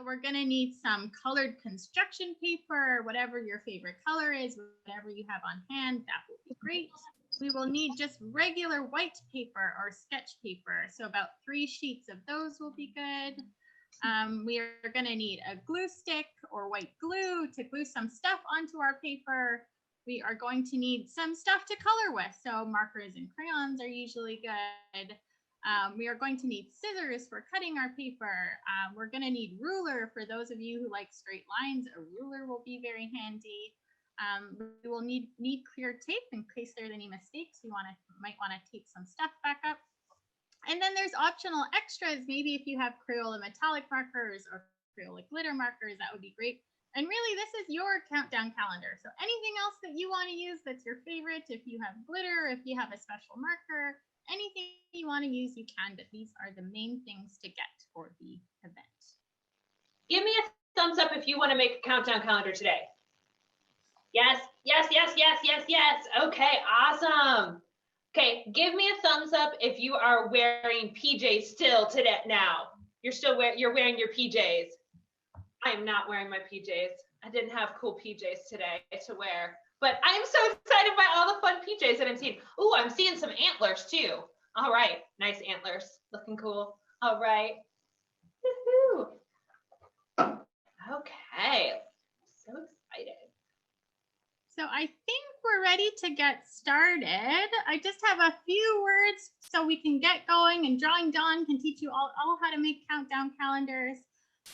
we're going to need some colored construction paper, whatever your favorite color is, whatever you have on hand, that would be great. We will need just regular white paper or sketch paper. So about 3 sheets of those will be good. We are going to need a glue stick or white glue to glue some stuff onto our paper. We are going to need some stuff to color with. So markers and crayons are usually good. We are going to need scissors for cutting our paper. We're going to need ruler for those of you who like straight lines. A ruler will be very handy. We will need clear tape in case there's any mistakes. You might want to tape some stuff back up. And then there's optional extras. Maybe if you have Crayola metallic markers or Crayola glitter markers, that would be great. And really, this is your countdown calendar. So anything else that you want to use that's your favorite, if you have glitter, if you have a special marker, anything you want to use, you can, but these are the main things to get for the event. Give me a thumbs up if you want to make a countdown calendar today. Yes, yes, yes, yes, yes, yes. Okay, awesome. Okay, give me a thumbs up if you are wearing PJs still today now. You're wearing your PJs. I am not wearing my PJs. I didn't have cool PJs today to wear, but I'm so excited by all the fun PJs that I'm seeing. Ooh, I'm seeing some antlers too. All right, nice antlers, looking cool. All right. Woohoo. Okay, so excited. So I think we're ready to get started. I just have a few words so we can get going, and Drawing Dawn can teach you all how to make countdown calendars.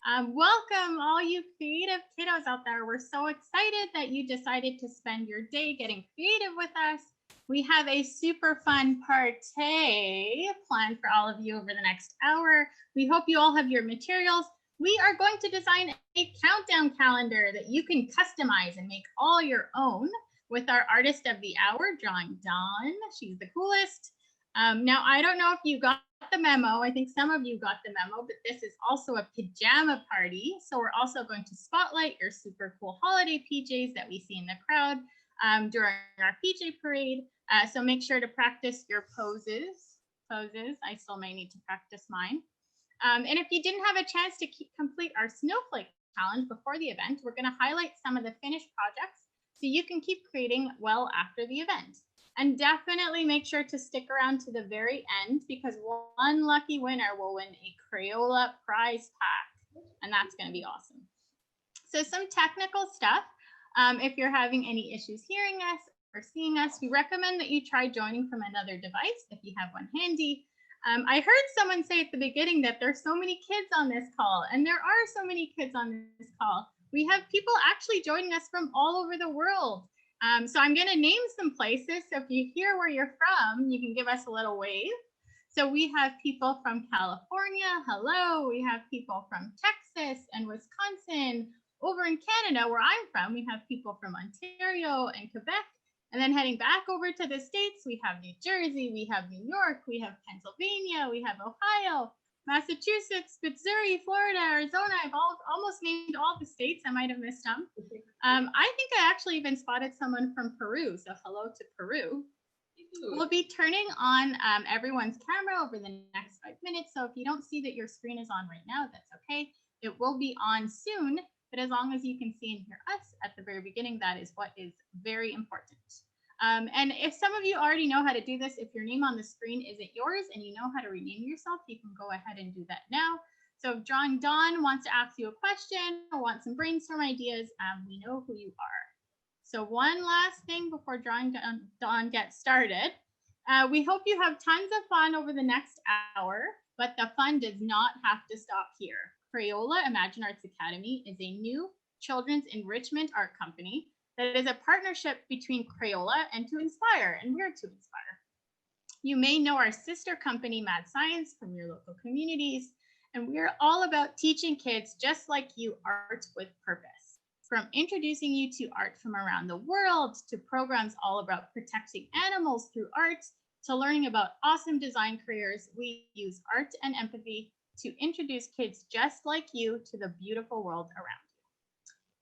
Welcome all you creative kiddos out there. We're so excited that you decided to spend your day getting creative with us. We have a super fun party planned for all of you over the next hour. We hope you all have your materials. We are going to design a countdown calendar that you can customize and make all your own with our artist of the hour, Drawing Dawn. She's the coolest. Now, I don't know if you got the memo. I think some of you got the memo, but this is also a pajama party. So we're also going to spotlight your super cool holiday PJs that we see in the crowd during our PJ parade. So make sure to practice your poses. I still may need to practice mine. And if you didn't have a chance to complete our Snowflake challenge before the event, we're going to highlight some of the finished projects so you can keep creating well after the event. And definitely make sure to stick around to the very end because one lucky winner will win a Crayola prize pack, and that's going to be awesome. So some technical stuff. If you're having any issues hearing us or seeing us, we recommend that you try joining from another device if you have one handy. I heard someone say at the beginning that there's so many kids on this call, and there are so many kids on this call. We have people actually joining us from all over the world. So I'm going to name some places. So if you hear where you're from, you can give us a little wave. So we have people from California. Hello. We have people from Texas and Wisconsin. Over in Canada, where I'm from, we have people from Ontario and Quebec. And then heading back over to the States, we have New Jersey, we have New York, we have Pennsylvania, we have Ohio, Massachusetts, Missouri, Florida, Arizona. I've almost named all the states. I might have missed some. I think I actually even spotted someone from Peru. So hello to Peru. We'll be turning on everyone's camera over the next 5 minutes. So if you don't see that your screen is on right now, that's okay. It will be on soon. But as long as you can see and hear us at the very beginning, that is what is very important. And if some of you already know how to do this, if your name on the screen isn't yours and you know how to rename yourself, you can go ahead and do that now. So if Drawing Dawn wants to ask you a question or wants some brainstorm ideas, we know who you are. So one last thing before Drawing Dawn gets started. We hope you have tons of fun over the next hour, but the fun does not have to stop here. Crayola Imagine Arts Academy is a new children's enrichment art company that is a partnership between Crayola and To Inspire, and we're To Inspire. You may know our sister company, Mad Science, from your local communities, and we're all about teaching kids just like you art with purpose. From introducing you to art from around the world, to programs all about protecting animals through art, to learning about awesome design careers, we use art and empathy to introduce kids just like you to the beautiful world around you.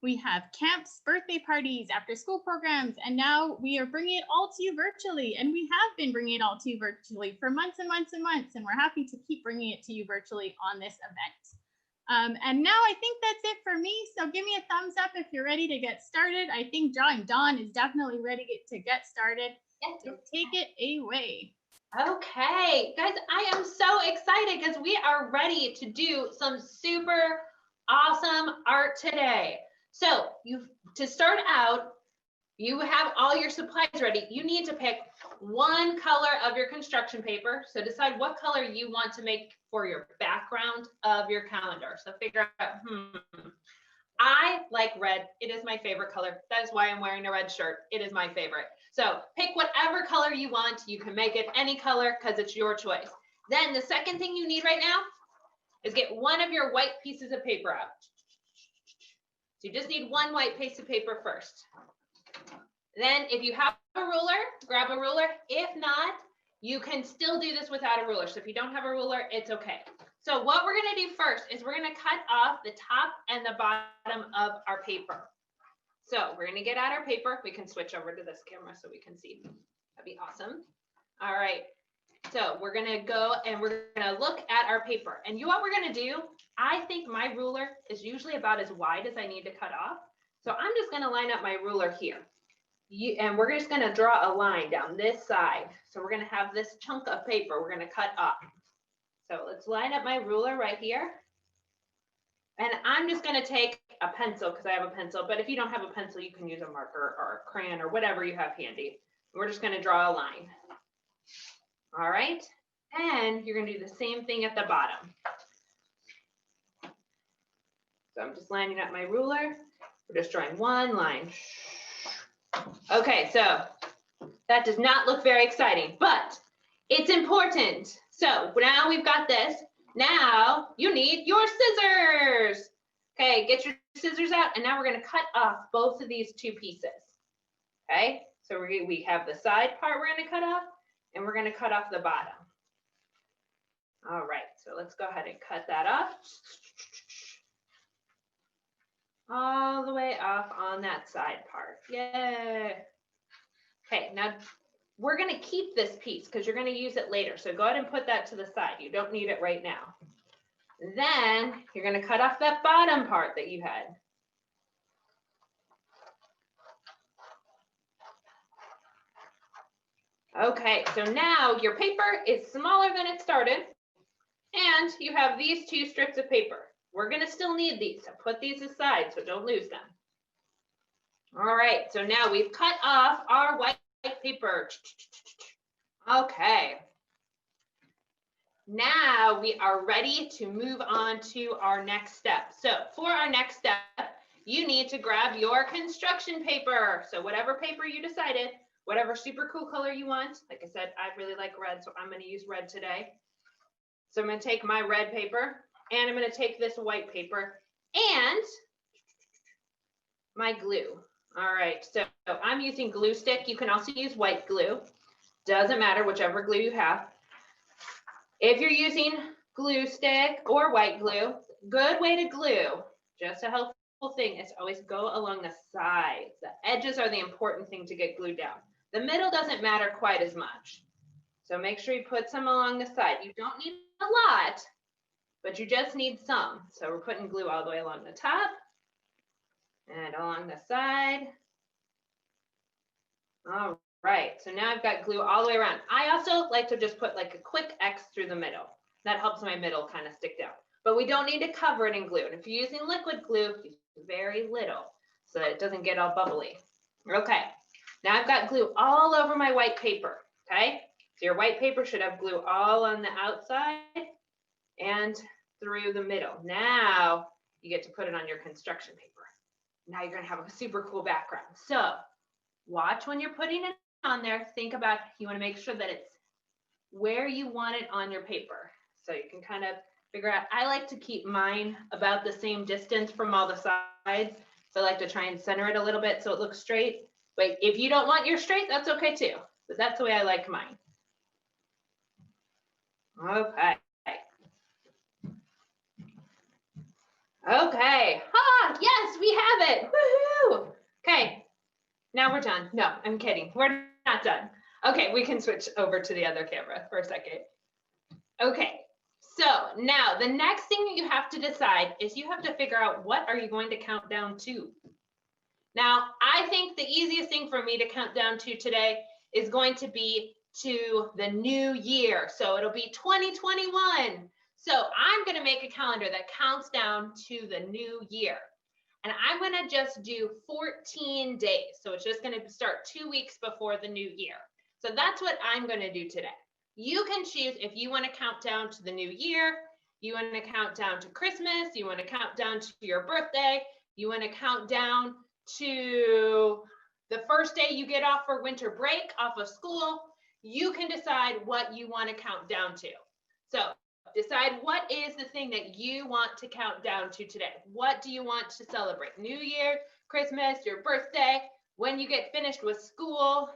We have camps, birthday parties, after school programs, and now we are bringing it all to you virtually. And we have been bringing it all to you virtually for months and months and months, and we're happy to keep bringing it to you virtually on this event. And now I think that's it for me. So give me a thumbs up if you're ready to get started. I think Drawing Dawn is definitely ready to get started. Yes. So take it away. Okay, guys, I am so excited because we are ready to do some super awesome art today. So to start out, you have all your supplies ready. You need to pick one color of your construction paper. So decide what color you want to make for your background of your calendar. So figure out, I like red. It is my favorite color. That is why I'm wearing a red shirt. It is my favorite. So pick whatever color you want. You can make it any color because it's your choice. Then the second thing you need right now is get one of your white pieces of paper out. So you just need one white piece of paper first. Then if you have a ruler, grab a ruler. If not, you can still do this without a ruler. So if you don't have a ruler, it's okay. So what we're gonna do first is we're gonna cut off the top and the bottom of our paper. So we're gonna get out our paper. We can switch over to this camera so we can see. That'd be awesome. All right, so we're gonna go and we're gonna look at our paper. And what we're gonna do, I think my ruler is usually about as wide as I need to cut off. So I'm just gonna line up my ruler here. And we're just gonna draw a line down this side. So we're gonna have this chunk of paper we're gonna cut off. So let's line up my ruler right here. And I'm just gonna take a pencil because I have a pencil, but if you don't have a pencil, you can use a marker or a crayon or whatever you have handy. We're just gonna draw a line. All right, and you're gonna do the same thing at the bottom. So I'm just lining up my ruler. We're just drawing one line. Okay, so that does not look very exciting, but it's important. So now we've got this. Now you need your scissors. Okay, get your scissors out, and now we're gonna cut off both of these two pieces. Okay, so we have the side part we're gonna cut off, and we're gonna cut off the bottom. All right, so let's go ahead and cut that off. All the way off on that side part. Yay. Okay, now we're gonna keep this piece because you're gonna use it later. So go ahead and put that to the side. You don't need it right now. Then you're gonna cut off that bottom part that you had. Okay, so now your paper is smaller than it started, and you have these two strips of paper. We're gonna still need these, so put these aside so don't lose them. All right, so now we've cut off our white paper. Okay. Now we are ready to move on to our next step. So for our next step, you need to grab your construction paper. So whatever paper you decided, whatever super cool color you want. Like I said, I really like red, so I'm gonna use red today. So I'm gonna take my red paper, and I'm gonna take this white paper and my glue. All right, so I'm using glue stick. You can also use white glue. Doesn't matter, whichever glue you have. If you're using glue stick or white glue, good way to glue, just a helpful thing is always go along the sides. The edges are the important thing to get glued down. The middle doesn't matter quite as much. So make sure you put some along the side. You don't need a lot, but you just need some. So we're putting glue all the way along the top and along the side. All right, so now I've got glue all the way around. I also like to just put like a quick X through the middle. That helps my middle kind of stick down. But we don't need to cover it in glue. And if you're using liquid glue, use very little so that it doesn't get all bubbly. Okay, now I've got glue all over my white paper, okay? So your white paper should have glue all on the outside and through the middle. Now you get to put it on your construction paper. Now you're gonna have a super cool background. So watch when you're putting it on there. Think about, you wanna make sure that it's where you want it on your paper. So you can kind of figure out, I like to keep mine about the same distance from all the sides. So I like to try and center it a little bit so it looks straight. But if you don't want yours straight, that's okay too. But that's the way I like mine. Okay. Okay. Ah, yes, we have it. Woohoo! Okay. Now we're done. No, I'm kidding. We're not done. Okay, we can switch over to the other camera for a second. Okay, So now the next thing you have to decide is you have to figure out what are you going to count down to. Now, I think the easiest thing for me to count down to today is going to be to the new year. So it'll be 2021. So I'm going to make a calendar that counts down to the new year. And I'm going to just do 14 days. So it's just going to start 2 weeks before the new year. So that's what I'm going to do today. You can choose if you want to count down to the new year, you want to count down to Christmas, you want to count down to your birthday, you want to count down to the first day you get off for winter break off of school. You can decide what you want to count down to. So decide what is the thing that you want to count down to today. What do you want to celebrate? New Year, Christmas, your birthday, when you get finished with school.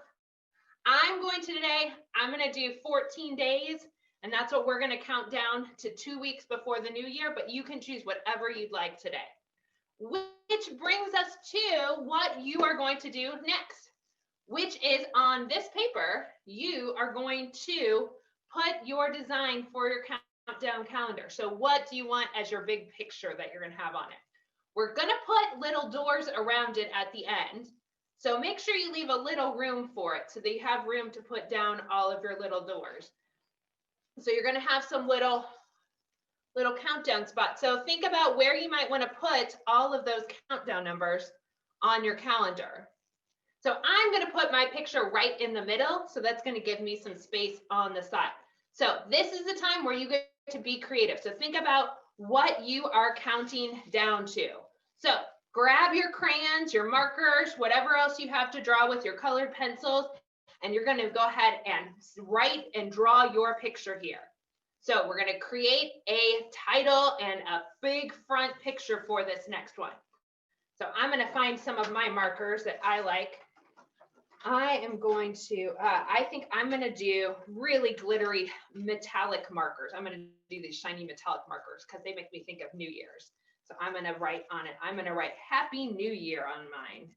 I'm going to do 14 days, and that's what we're going to count down to 2 weeks before the new year, but you can choose whatever you'd like today. Which brings us to what you are going to do next, which is on this paper, you are going to put your design for your countdown calendar. So what do you want as your big picture that you're going to have on it? We're going to put little doors around it at the end. So make sure you leave a little room for it so that you have room to put down all of your little doors. So you're going to have some little countdown spots. So think about where you might want to put all of those countdown numbers on your calendar. So I'm going to put my picture right in the middle. So that's going to give me some space on the side. So this is the time where you get to be creative. So think about what you are counting down to. So grab your crayons, your markers, whatever else you have to draw with your colored pencils, and you're going to go ahead and write and draw your picture here. So we're going to create a title and a big front picture for this next one. So I'm going to find some of my markers that I like. I am going to, I think I'm going to do really glittery metallic markers. I'm going to do these shiny metallic markers because they make me think of New Year's. So I'm going to write on it. I'm going to write Happy New Year on mine.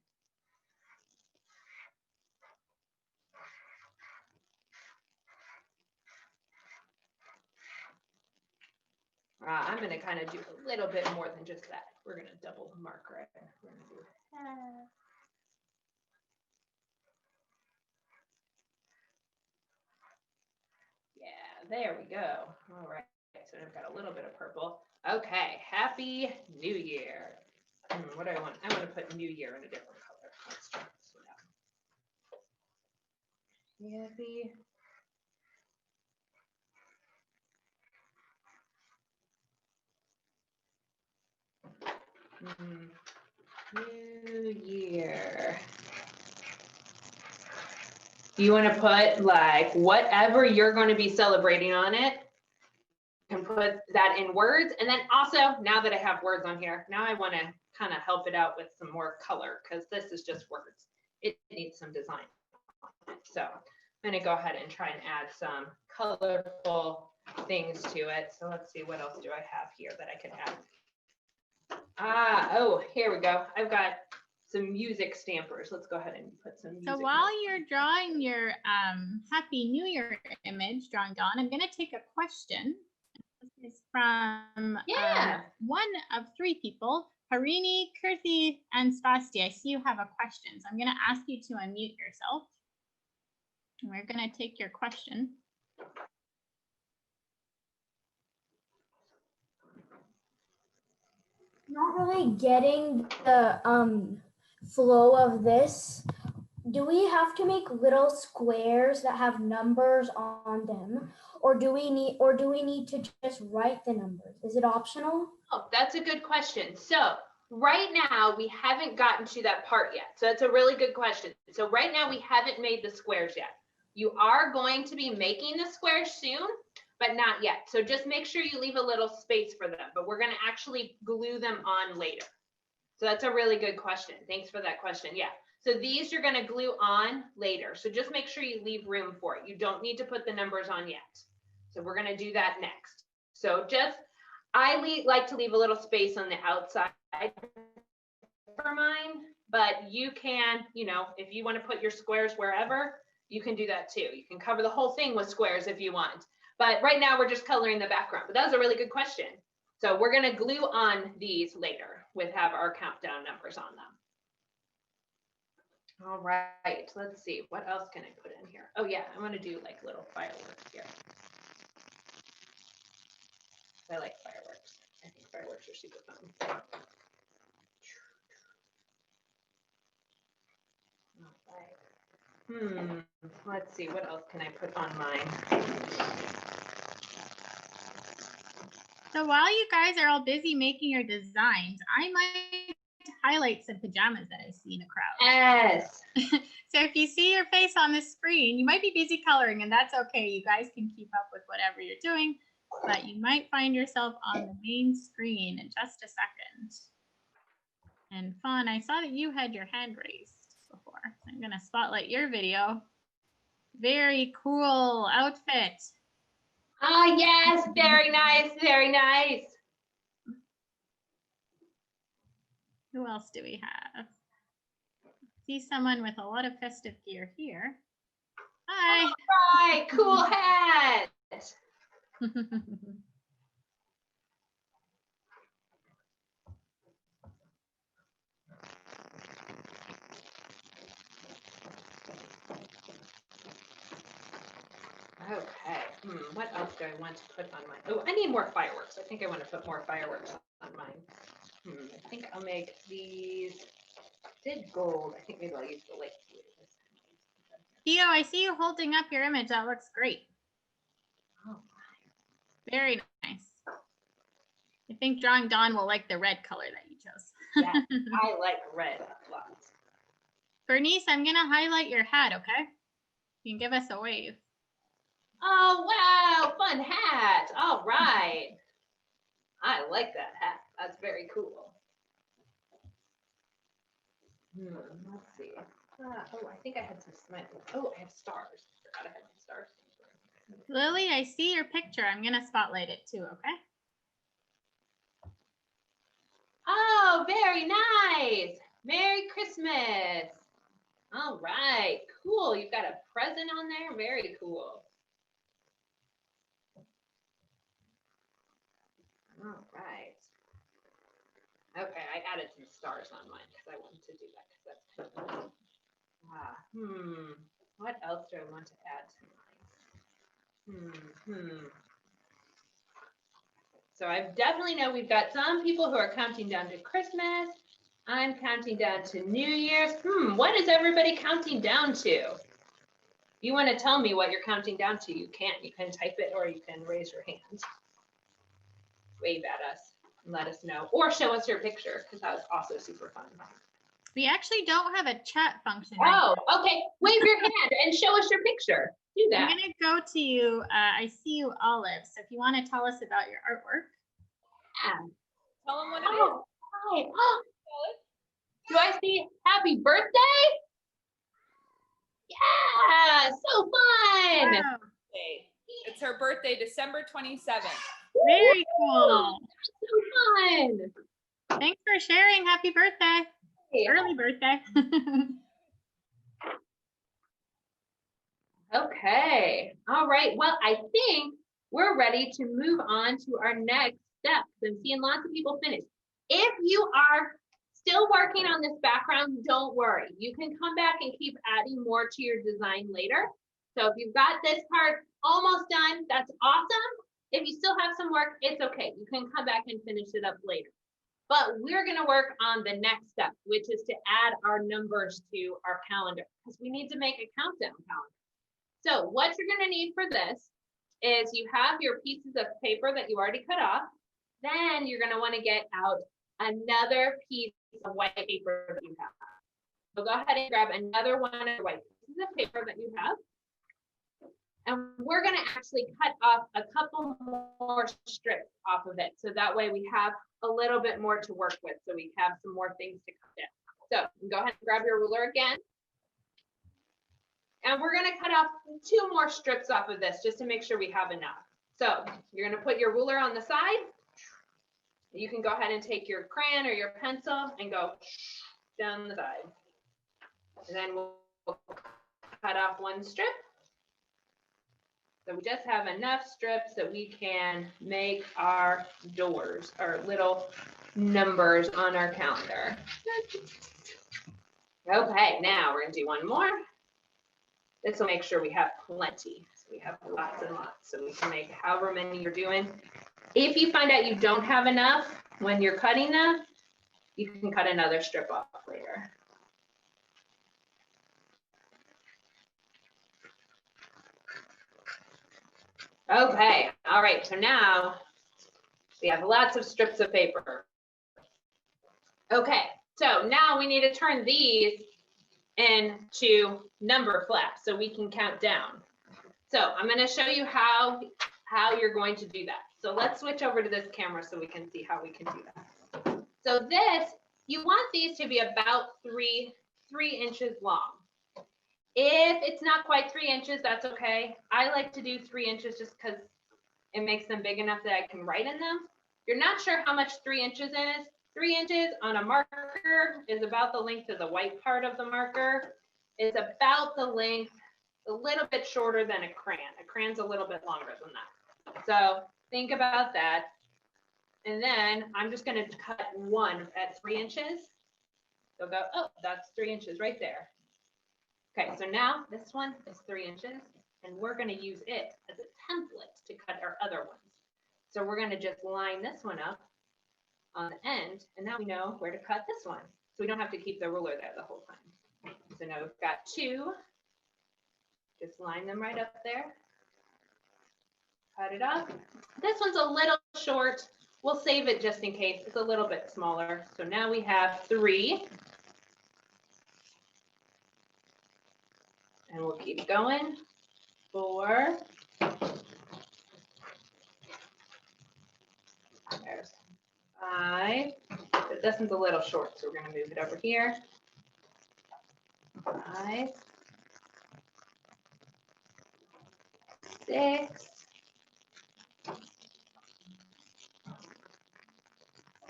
I'm going to kind of do a little bit more than just that. We're going to double mark right there. We're going to do yeah, there we go. All right. So I've got a little bit of purple. Okay. Happy New Year. What do I want? I want to put New Year in a different color. Let's try this one out. Happy New Year. You want to put like whatever you're going to be celebrating on it. You can put that in words. And then also, now that I have words on here, now I want to kind of help it out with some more color because this is just words. It needs some design. So I'm going to go ahead and try and add some colorful things to it. So let's see, what else do I have here that I can add? Oh, here we go. I've got some music stampers. Let's go ahead and put some music. So while you're drawing your Happy New Year image, Dawn, I'm going to take a question. This is from one of 3 people, Harini, Kirthi, and Svasti. I see you have a question. So I'm going to ask you to unmute yourself. And we're going to take your question. Not really getting the flow of this. Do we have to make little squares that have numbers on them, or do we need to just write the numbers? Is it optional? Oh, that's a good question. So right now we haven't gotten to that part yet. So that's a really good question. So right now we haven't made the squares yet. You are going to be making the squares soon, but not yet. So just make sure you leave a little space for them, but we're going to actually glue them on later. So that's a really good question. Thanks for that question. Yeah. So these you're going to glue on later. So just make sure you leave room for it. You don't need to put the numbers on yet. So we're going to do that next. So just, I like to leave a little space on the outside for mine, but you can, you know, if you want to put your squares wherever, you can do that too. You can cover the whole thing with squares if you want. But right now we're just coloring the background. But that was a really good question. So we're gonna glue on these later have our countdown numbers on them. All right, let's see, what else can I put in here? Oh yeah, I wanna do like little fireworks here. I like fireworks. I think fireworks are super fun. All right. Let's see, what else can I put on mine? So while you guys are all busy making your designs, I might highlight some pajamas that I see in the crowd. Yes. So if you see your face on the screen, you might be busy coloring, and that's okay. You guys can keep up with whatever you're doing, but you might find yourself on the main screen in just a second. And Fawn, I saw that you had your hand raised before. So I'm gonna spotlight your video. Very cool outfit. Oh yes, very nice, very nice. Who else do we have? See someone with a lot of festive gear here. Hi. All right, cool hat. Okay, what else do I want to put on mine? Oh, I need more fireworks. I think I want to put more fireworks on mine. I think I'll make these did gold. I think maybe I'll use the light blue this time. Theo, I see you holding up your image. That looks great. Oh, very nice. I think Drawing Dawn will like the red color that you chose. Yeah, I like red a lot. Bernice, I'm going to highlight your hat, okay? You can give us a wave. Oh, wow, fun hat. All right. I like that hat. That's very cool. Let's see. Oh, I think I had some smiles. Oh, I have stars. I forgot I had my stars. Lily, I see your picture. I'm going to spotlight it too, okay? Oh, very nice. Merry Christmas. All right, cool. You've got a present on there. Very cool. All right. Okay, I added some stars on mine because I wanted to do that because that's kind of what else do I want to add to mine? So I definitely know we've got some people who are counting down to Christmas. I'm counting down to New Year's. What is everybody counting down to? If you want to tell me what you're counting down to, you can. You can type it or you can raise your hand. Wave at us and let us know. Or show us your picture because that was also super fun. We actually don't have a chat function. Oh, okay. Wave your hand and show us your picture. Do that. I'm going to go to you. I see you, Olive. So if you want to tell us about your artwork. Yeah. Tell them what it is. Hi. Do I see happy birthday? Yeah, so fun. Wow. It's her birthday, December 27th. Very cool. So fun. Thanks for sharing. Happy birthday. Hey. Early birthday. Okay. All right. Well, I think we're ready to move on to our next step. I'm seeing lots of people finish. If you are still working on this background, don't worry. You can come back and keep adding more to your design later. So if you've got this part almost done, that's awesome. If you still have some work, it's okay. You can come back and finish it up later. But we're going to work on the next step, which is to add our numbers to our calendar because we need to make a countdown calendar. So what you're going to need for this is you have your pieces of paper that you already cut off. Then you're going to want to get out another piece of white paper that you have. So go ahead and grab another one of the white pieces of paper that you have. And we're going to actually cut off a couple more strips off of it. So that way we have a little bit more to work with. So we have some more things to cut in. So go ahead and grab your ruler again. And we're going to cut off 2 more strips off of this just to make sure we have enough. So you're going to put your ruler on the side. You can go ahead and take your crayon or your pencil and go down the side. And then we'll cut off 1 strip. So we just have enough strips that we can make our doors, our little numbers on our calendar. Okay, now we're gonna do one more. This will make sure we have plenty. So we have lots and lots, so we can make however many you're doing. If you find out you don't have enough when you're cutting them, you can cut another strip off later. Okay, all right, so now we have lots of strips of paper. Okay, so now we need to turn these into number flaps so we can count down. So I'm going to show you how you're going to do that. So let's switch over to this camera so we can see how we can do that. So this, you want these to be about three inches long. If it's not quite 3 inches, that's okay. I like to do 3 inches just because it makes them big enough that I can write in them. If you're not sure how much 3 inches is, 3 inches on a marker is about the length of the white part of the marker. It's about the length, a little bit shorter than a crayon. A crayon's a little bit longer than that. So think about that. And then I'm just going to cut one at 3 inches. So go, oh, that's 3 inches right there. Okay, so now this one is 3 inches, and we're going to use it as a template to cut our other ones. So we're going to just line this one up on the end, and now we know where to cut this one. So we don't have to keep the ruler there the whole time. So now we've got 2. Just line them right up there. Cut it up. This one's a little short. We'll save it just in case. It's a little bit smaller. So now we have 3. And we'll keep going. 4. There's 5. But this one's a little short, so we're going to move it over here. 5. 6.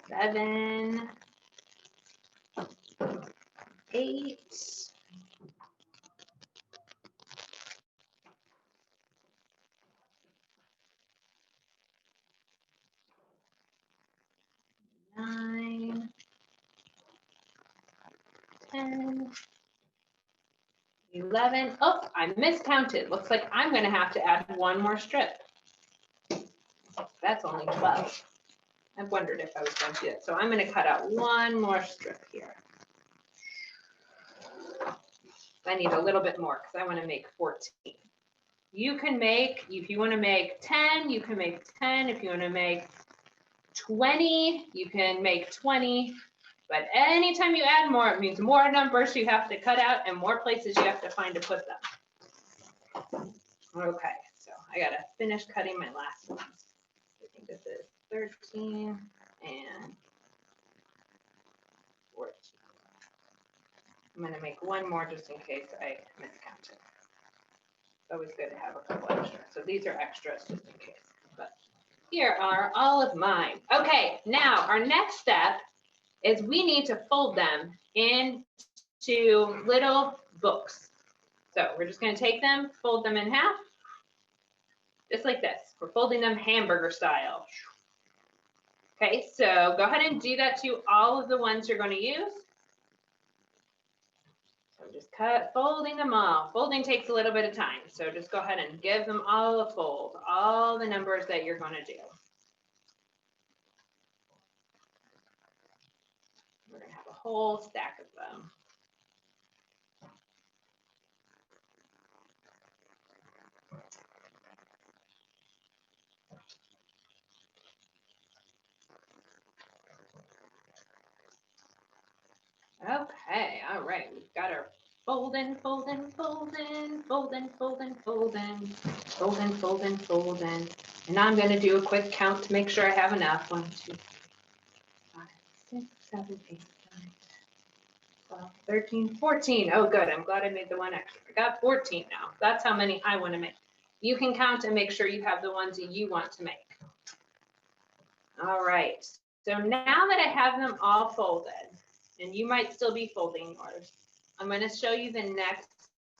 7. 8. 9, 10, 11. Oh, I miscounted. Looks like I'm going to have to add one more strip. That's only 12. I wondered if I was going to do it. So I'm going to cut out one more strip here. I need a little bit more because I want to make 14. You can make, if you want to make 10, you can make 10. If you want to make 20, you can make 20, but anytime you add more, it means more numbers you have to cut out and more places you have to find to put them. Okay, so I gotta finish cutting my last ones. I think this is 13 and 14. I'm gonna make one more just in case I miscounted. It's always good to have a couple extra. So these are extras just in case, but here are all of mine. Okay, now our next step is we need to fold them into little books. So we're just going to take them, fold them in half, just like this. We're folding them hamburger style. Okay, so go ahead and do that to all of the ones you're going to use. So just folding them all. Folding takes a little bit of time, so just go ahead and give them all a fold, all the numbers that you're going to do. We're going to have a whole stack of them. Okay, all right, we've got our folding, folding, folding, folding, folding, folding, folding, folding, folding. And I'm going to do a quick count to make sure I have enough. 1, 2, 3, 4, 5, 6, 7, 8, 9, 12, 13, 14. Oh, good. I'm glad I made the one extra. I got 14 now. That's how many I want to make. You can count and make sure you have the ones that you want to make. All right. So now that I have them all folded, and you might still be folding yours, I'm going to show you the next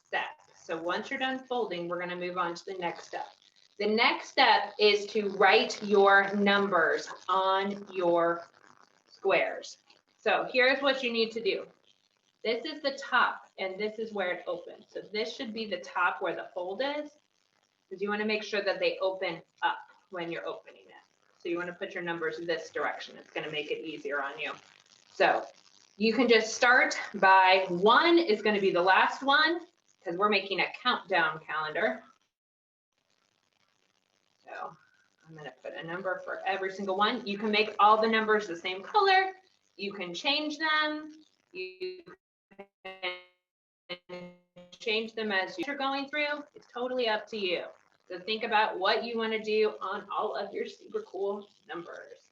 step. So once you're done folding, we're going to move on to the next step. The next step is to write your numbers on your squares. So here's what you need to do. This is the top, and this is where it opens. So this should be the top where the fold is, because you want to make sure that they open up when you're opening it. So you want to put your numbers this direction. It's going to make it easier on you. So you can just start by 1 is going to be the last one, because we're making a countdown calendar. So I'm going to put a number for every single one. You can make all the numbers the same color. You can change them. You can change them as you're going through. It's totally up to you. So think about what you want to do on all of your super cool numbers.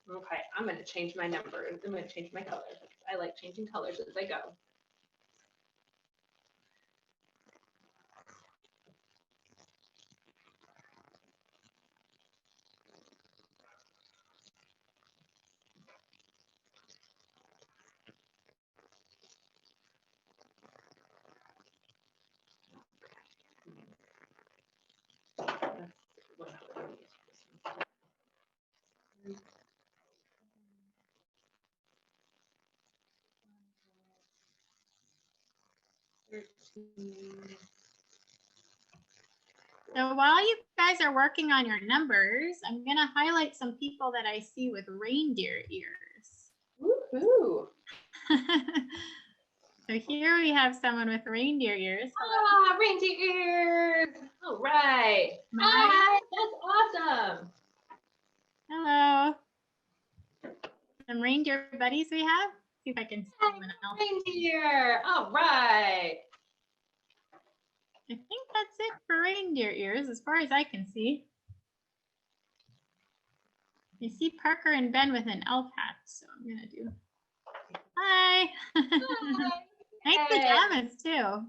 Okay, I'm going to change my numbers. I'm going to change my colors. I like changing colors as I go. So while you guys are working on your numbers, I'm going to highlight some people that I see with reindeer ears. Woohoo! So here we have someone with reindeer ears. Ah, reindeer ears. All right. Hi, that's awesome. Hello. Some reindeer buddies we have. See if I can see someone else. Reindeer. All right. I think that's it for reindeer ears as far as I can see. You see Parker and Ben with an elf hat, so I'm gonna do. Hi. Hi. Nice Hey. pajamas too.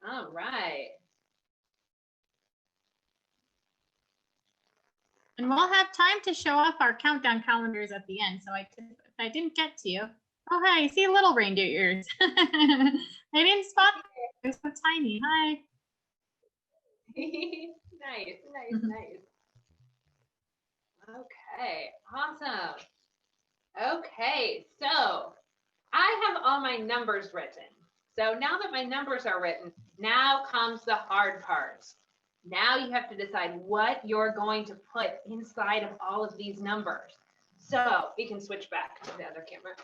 All right. And we'll have time to show off our countdown calendars at the end. So if I didn't get to you. Oh, hi, I see little reindeer ears. I didn't spot them. They're so tiny. Hi. Nice, nice, nice. Okay, awesome. Okay, so I have all my numbers written. So now that my numbers are written, now comes the hard part. Now you have to decide what you're going to put inside of all of these numbers. So we can switch back to the other camera.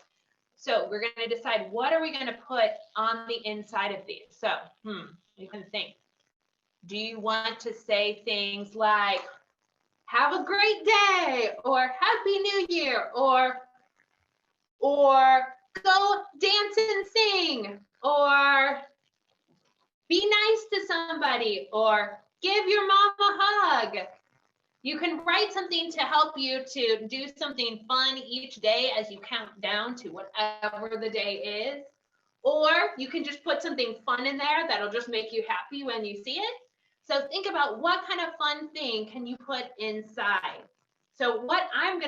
So we're going to decide what are we going to put on the inside of these. So you can think. Do you want to say things like, have a great day, or Happy New Year, or go dance and sing, or be nice to somebody, or give your mom a hug? You can write something to help you to do something fun each day as you count down to whatever the day is. Or you can just put something fun in there that'll just make you happy when you see it. So think about what kind of fun thing can you put inside. So what I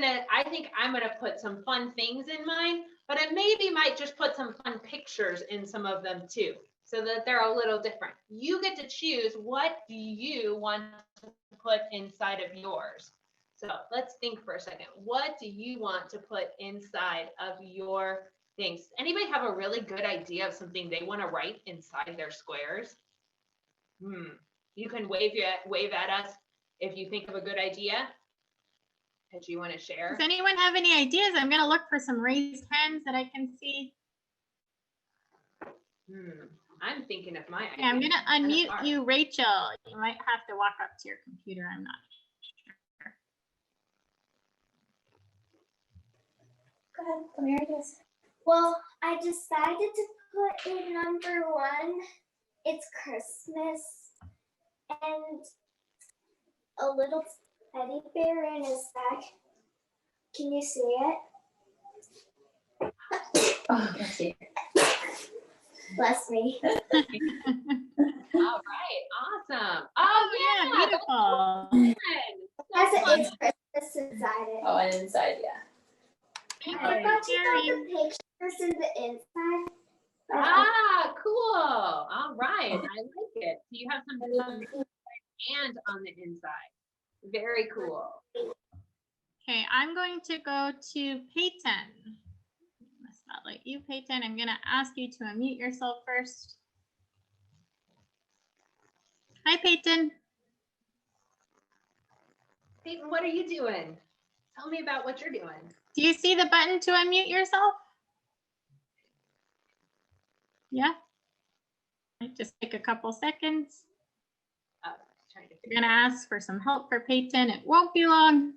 think I'm gonna put some fun things in mine, but I maybe might just put some fun pictures in some of them too, so that they're a little different. You get to choose what do you want to put inside of yours. So let's think for a second. What do you want to put inside of your things? Anybody have a really good idea of something they want to write inside their squares? You can wave at us if you think of a good idea that you want to share. Does anyone have any ideas? I'm going to look for some raised hands that I can see. I'm thinking of my idea. Yeah, I'm going to unmute you, Rachel. You might have to walk up to your computer. I'm not sure. Go ahead, tell me your ideas. Well, I decided to put in number 1. It's Christmas and a little teddy bear in his bag. Can you see it? Oh, bless you. Bless me. All right, awesome. Oh yeah, beautiful. It's Christmas inside it. Oh, and inside, yeah. I forgot to put the pictures in the inside. Ah, cool. All right, I like it. Do you have some and on the inside. Very cool. Okay, I'm going to go to Peyton. I'm gonna spotlight you, Peyton. I'm gonna ask you to unmute yourself first. Hi, Peyton. Peyton, what are you doing? Tell me about what you're doing. Do you see the button to unmute yourself? Yeah. Might just take a couple seconds. Trying to We're gonna ask for some help for Peyton. It won't be long.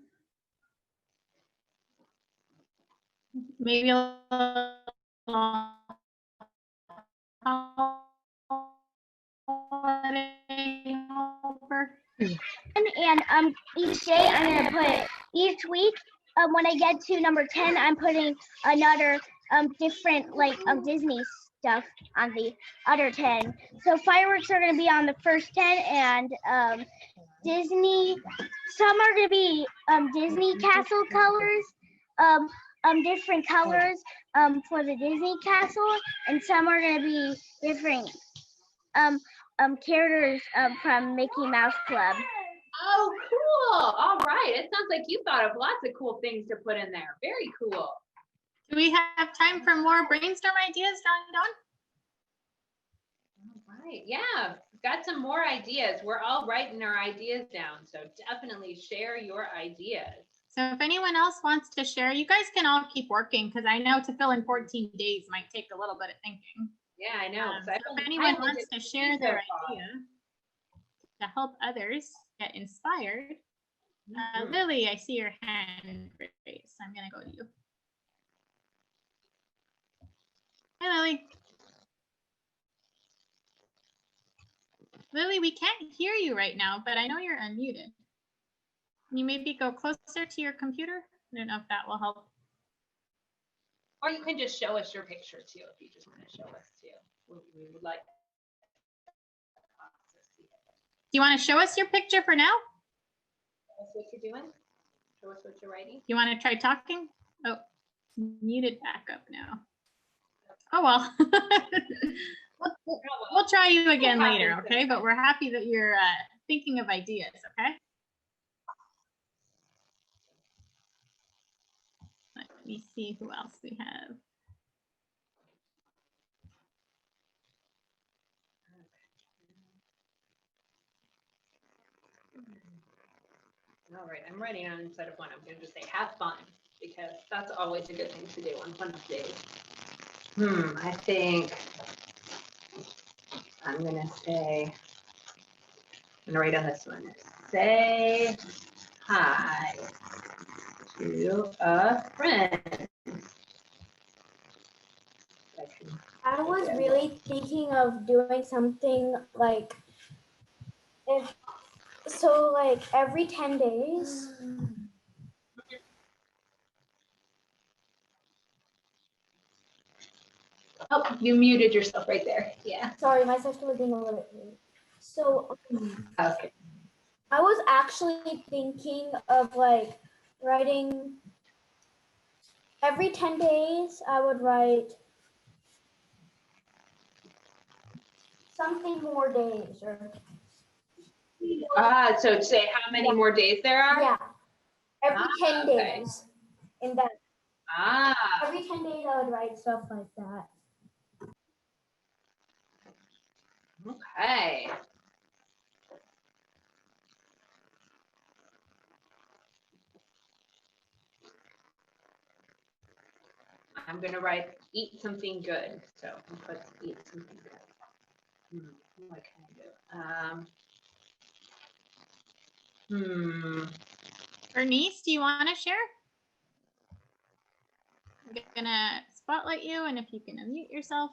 Maybe a little holiday helper. And each day I'm gonna put each week. When I get to number 10, I'm putting another different like Disney stuff on the other 10. So fireworks are gonna be on the first 10, and Disney. Some are gonna be Disney castle colors, different colors for the Disney castle, and some are gonna be different characters from Mickey Mouse Club. Oh, cool. All right. It sounds like you thought of lots of cool things to put in there. Very cool. Do we have time for more brainstorm ideas, John Don? All right. Yeah. Got some more ideas. We're all writing our ideas down. So definitely share your ideas. So if anyone else wants to share, you guys can all keep working because I know to fill in 14 days might take a little bit of thinking. Yeah, I know. So if anyone wants to share their idea to help others get inspired, Lily, I see your hand raised. I'm going to go to you. Hi, Lily. Lily, we can't hear you right now, but I know you're unmuted. Can you maybe go closer to your computer? I don't know if that will help. Or you can just show us your picture too, if you just want to show us too. We would like. Do you want to show us your picture for now? Show us what you're doing. Show us what you're writing. You want to try talking? Oh, muted back up now. Oh, well. We'll try you again later, okay? But we're happy that you're thinking of ideas, okay? Let me see who else we have. All right, I'm writing on instead of one. I'm going to just say have fun because that's always a good thing to do on fun days. I think I'm going to say, I'm going to write on this one. Say hi to a friend. I was really thinking of doing something like every 10 days. Oh, you muted yourself right there. Yeah. Sorry, my sister was being a little bit rude. So Okay. I was actually thinking of like writing every 10 days. I would write something more days or. So say how many more days there are? Yeah, every 10 okay. days. And then every 10 days I would write stuff like that. Okay. I'm gonna write eat something good. So let's eat something good. What can I do? Bernice, do you want to share? I'm gonna spotlight you, and if you can unmute yourself.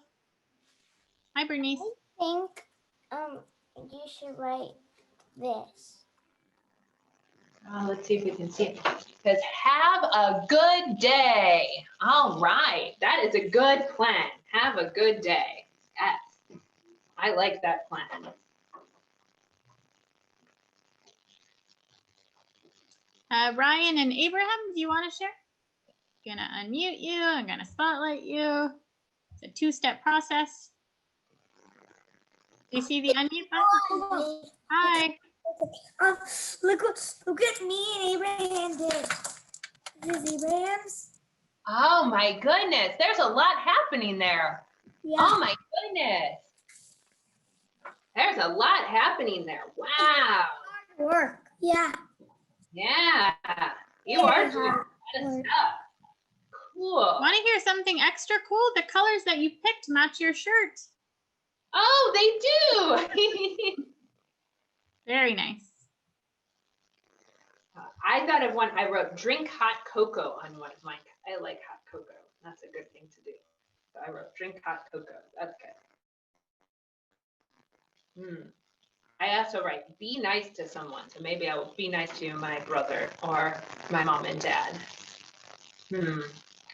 Hi, Bernice. I think you should write this. Oh, let's see if we can see it. It says, have a good day. All right. That is a good plan. Have a good day. Yes. I like that plan. Ryan and Abraham, do you want to share? I'm gonna unmute you. I'm gonna spotlight you. It's a two-step process. Do you see the unmute button? Hi. Look at me and Abraham did. This is Abraham's. Oh my goodness, there's a lot happening there. Yeah. Oh my goodness. There's a lot happening there. Wow. Work. Yeah. Yeah. You are doing a lot of stuff. Cool. Want to hear something extra cool? The colors that you picked match your shirt. Oh, they do. Very nice. I thought of one. I wrote drink hot cocoa on one of mine. I like hot cocoa. That's a good thing to do. So I wrote drink hot cocoa. That's good. I also write be nice to someone. So maybe I will be nice to my brother or my mom and dad.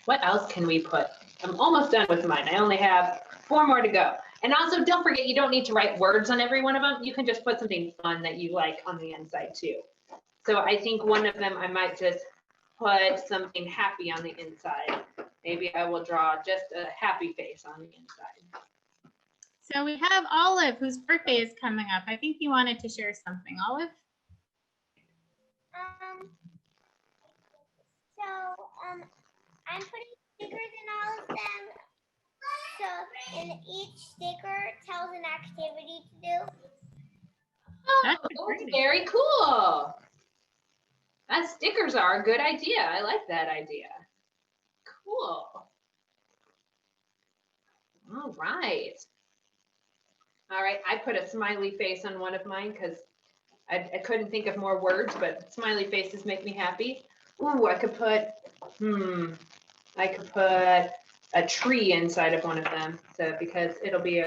What else can we put? I'm almost done with mine. I only have 4 more to go. And also don't forget, you don't need to write words on every one of them. You can just put something fun that you like on the inside too. So I think one of them, I might just put something happy on the inside. Maybe I will draw just a happy face on the inside. So we have Olive, whose birthday is coming up. I think you wanted to share something, Olive. I'm putting stickers in all of them. So, and each sticker tells an activity to do. Oh, That's that's very cool. That stickers are a good idea. I like that idea. Cool. All right. All right, I put a smiley face on one of mine because I couldn't think of more words, but smiley faces make me happy. Ooh, I could put a tree inside of one of them. So because it'll be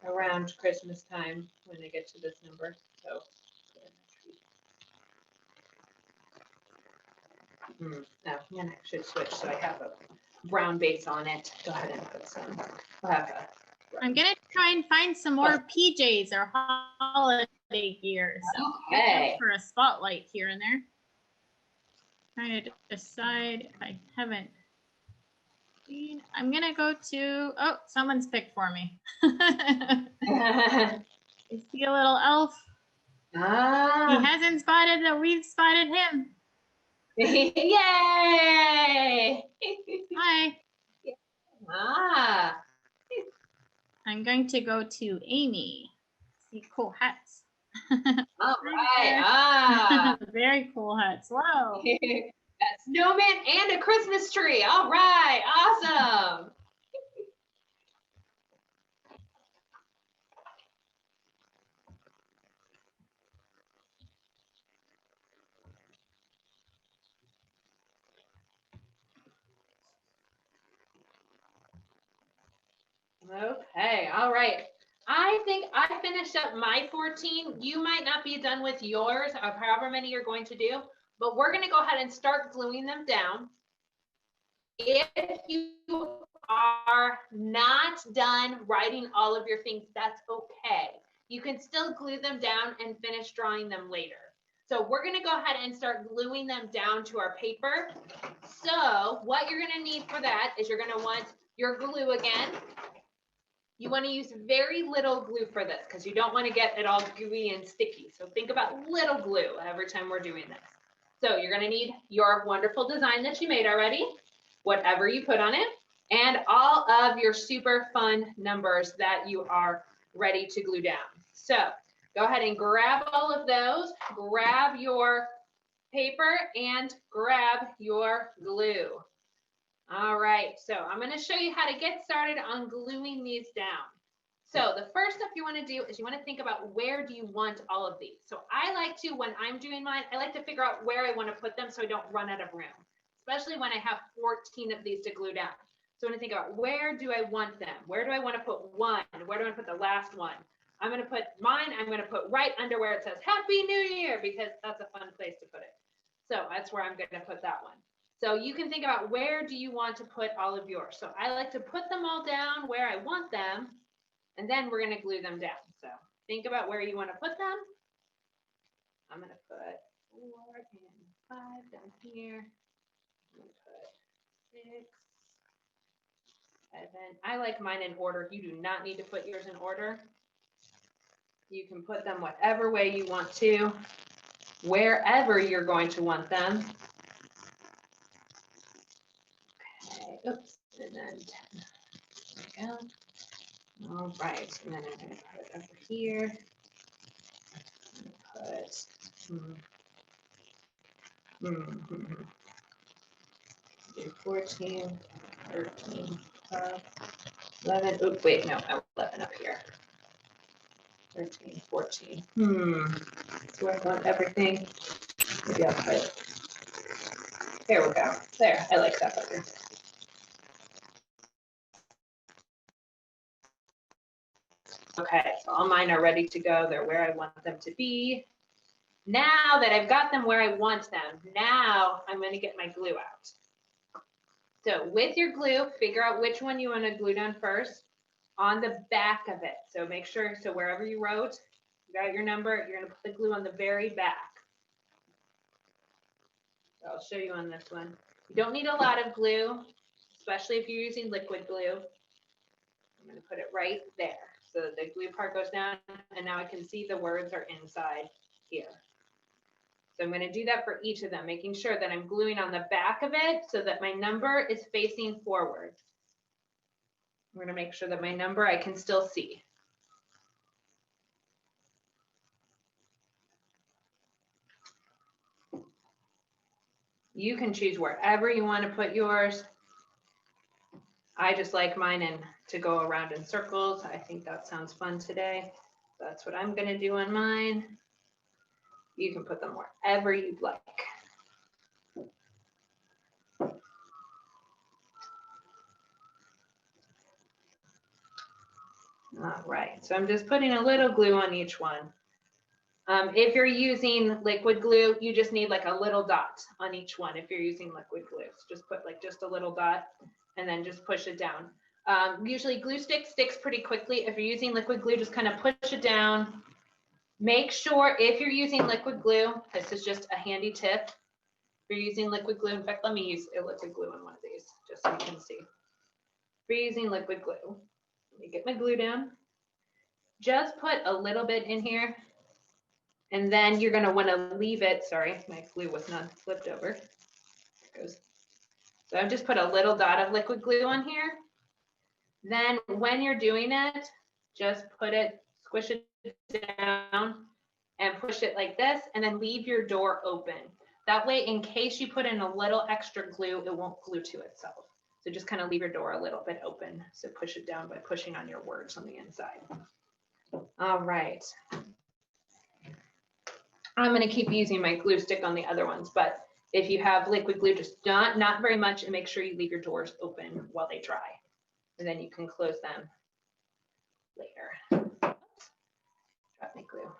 around Christmas time when I get to this number. So now I should switch so I have a brown base on it. Go ahead and put some. I'll have I'm gonna try and find some more PJs or holiday gear. So okay. for a spotlight here and there. Trying to decide if I haven't seen. I'm gonna go to, oh, someone's picked for me. I see a little elf. He hasn't spotted that we've spotted him. Yay! Hi. Ah. I'm going to go to Amy. See cool hats. All right. Very cool hats. Wow. A snowman and a Christmas tree. All right. Awesome. Okay. All right. I think I finished up my 14. You might not be done with yours or however many you're going to do, but we're going to go ahead and start gluing them down. If you are not done writing all of your things, that's okay. You can still glue them down and finish drawing them later. So we're going to go ahead and start gluing them down to our paper. So what you're going to need for that is you're going to want your glue again. You want to use very little glue for this because you don't want to get it all gooey and sticky. So think about little glue every time we're doing this. So you're going to need your wonderful design that you made already, whatever you put on it, and all of your super fun numbers that you are ready to glue down. So go ahead and grab all of those, grab your paper, and grab your glue. All right, so I'm going to show you how to get started on gluing these down. So the first step you want to do is you want to think about where do you want all of these. So I like to, when I'm doing mine, I like to figure out where I want to put them so I don't run out of room, especially when I have 14 of these to glue down. So I want to think about where do I want them? Where do I want to put one? Where do I want to put the last one? I'm going to put mine, I'm going to put right under where it says Happy New Year because that's a fun place to put it. So that's where I'm going to put that one. So you can think about where do you want to put all of yours. So I like to put them all down where I want them, and then we're going to glue them down. So think about where you want to put them. I'm going to put 4 and 5 down here. I'm going to put 6, 7. I like mine in order. You do not need to put yours in order. You can put them whatever way you want to, wherever you're going to want them. Okay, oops, and then 10. There we go. All right, and then I'm going to put it over here. Put, do 14, 13, 12, 11. Oh, wait, no, 11 up here. 13, 14. So I want everything. Maybe I'll put it. There we go. There, I like that better. Okay, so all mine are ready to go. They're where I want them to be. Now that I've got them where I want them, now I'm going to get my glue out. So with your glue, figure out which one you want to glue down first on the back of it. So make sure, so wherever you wrote, you got your number, you're going to put the glue on the very back. So I'll show you on this one. You don't need a lot of glue, especially if you're using liquid glue. I'm going to put it right there. So the glue part goes down, and now I can see the words are inside here. So I'm going to do that for each of them, making sure that I'm gluing on the back of it so that my number is facing forward. I'm going to make sure that my number I can still see. You can choose wherever you want to put yours. I just like mine and to go around in circles. I think that sounds fun today. That's what I'm going to do on mine. You can put them wherever you'd like. All right, so I'm just putting a little glue on each one. If you're using liquid glue, you just need like a little dot on each one. If you're using liquid glue, so just put like just a little dot and then just push it down. Usually glue sticks pretty quickly. If you're using liquid glue, just kind of push it down. Make sure if you're using liquid glue, this is just a handy tip. If you're using liquid glue, in fact, let me use a liquid glue on one of these just so you can see. If you're using liquid glue, let me get my glue down. Just put a little bit in here, and then you're going to want to leave it. Sorry, my glue was not flipped over. There it goes. So I've just put a little dot of liquid glue on here. Then when you're doing it, just put it, squish it down and push it like this, and then leave your door open. That way, in case you put in a little extra glue, it won't glue to itself. So just kind of leave your door a little bit open. So push it down by pushing on your words on the inside. All right. I'm going to keep using my glue stick on the other ones, but if you have liquid glue, just not very much, and make sure you leave your doors open while they dry. And then you can close them later. Oops. Drop my glue.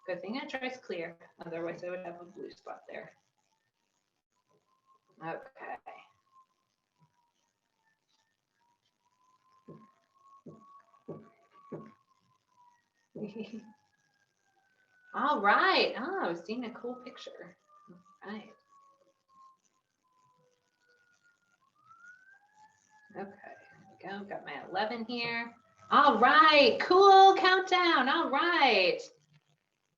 Good thing I tried clear, otherwise I would have a blue spot there. Okay. All right. Oh, I was seeing a cool picture. All right. Okay, there we go. Got my 11 here. All right, cool countdown. All right.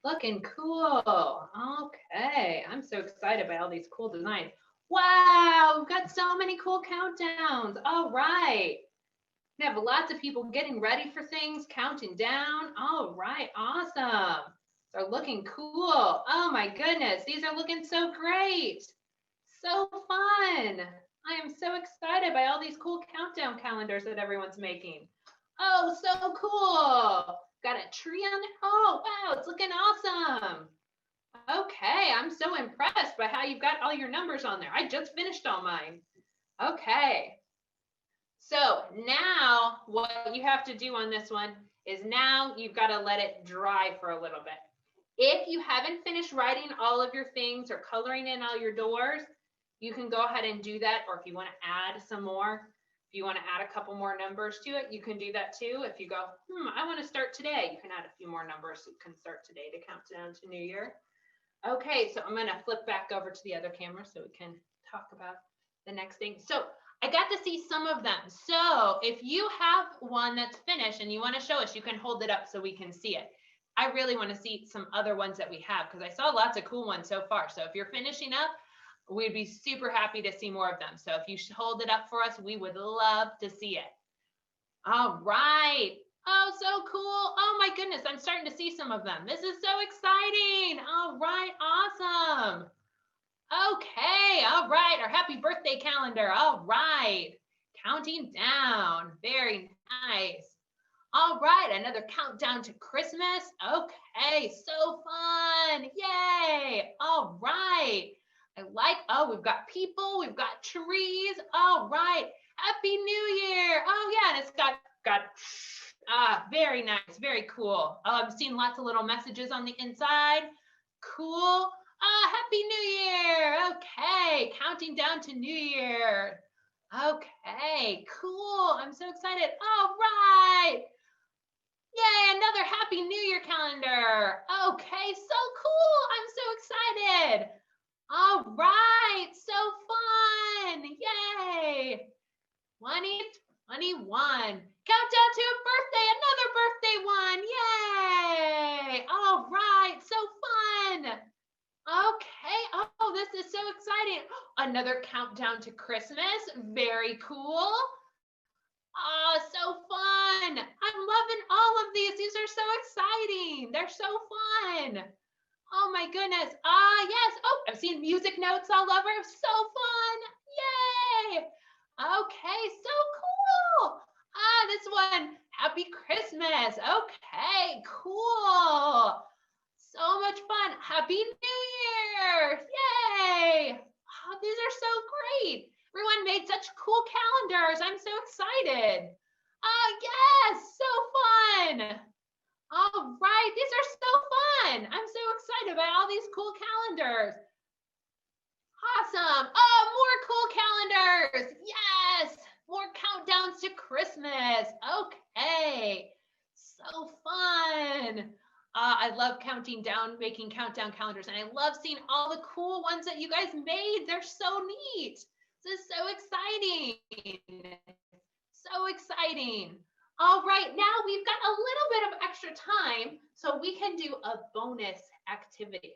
Looking cool. Okay, I'm so excited by all these cool designs. Wow, we've got so many cool countdowns. All right. We have lots of people getting ready for things, counting down. All right, awesome. They're looking cool. Oh my goodness, these are looking so great. So fun. I am so excited by all these cool countdown calendars that everyone's making. Oh, so cool. Got a tree on there. Oh, wow, it's looking awesome. Okay, I'm so impressed by how you've got all your numbers on there. I just finished all mine. Okay. So now what you have to do on this one is now you've got to let it dry for a little bit. If you haven't finished writing all of your things or coloring in all your doors, you can go ahead and do that. Or if you want to add some more, if you want to add a couple more numbers to it, you can do that too. If you go, I want to start today, you can add a few more numbers. So you can start today to count down to New Year. Okay, so I'm going to flip back over to the other camera so we can talk about the next thing. So I got to see some of them. So if you have one that's finished and you want to show us, you can hold it up so we can see it. I really want to see some other ones that we have because I saw lots of cool ones so far. So if you're finishing up, we'd be super happy to see more of them. So if you hold it up for us, we would love to see it. All right. Oh, so cool. Oh my goodness, I'm starting to see some of them. This is so exciting. All right, awesome. Okay, all right, our happy birthday calendar. All right, counting down. Very nice. All right, another countdown to Christmas. Okay, so fun. Yay. All right. I like, oh, we've got people, we've got trees. All right. Happy New Year. Oh yeah, and it's got very nice, very cool. I've seen lots of little messages on the inside. Cool. Happy New Year. Okay, counting down to New Year. Okay, cool. I'm so excited. All right. Yay, another Happy New Year calendar. Okay, so cool. I'm so excited. All right, so fun. Yay. 2021. Countdown to a birthday, another birthday one. Yay. All right, so fun. Okay, oh, this is so exciting. Another countdown to Christmas. Very cool. Oh, so fun. I'm loving all of these. These are so exciting. They're so fun. Oh my goodness. Yes. Oh, I've seen music notes all over. So fun. Yay. Okay, so cool. This one. Happy Christmas. Okay, cool. So much fun. Happy New Year. Yay. Oh, these are so great. Everyone made such cool calendars. I'm so excited. Yes, so fun. All right, these are so fun. I'm so excited about all these cool calendars. Awesome. Oh, more cool calendars. Yes, more countdowns to Christmas. Okay, so fun. I love counting down, making countdown calendars, and I love seeing all the cool ones that you guys made. They're so neat. This is so exciting. So exciting. All right, now we've got a little bit of extra time, so we can do a bonus activity.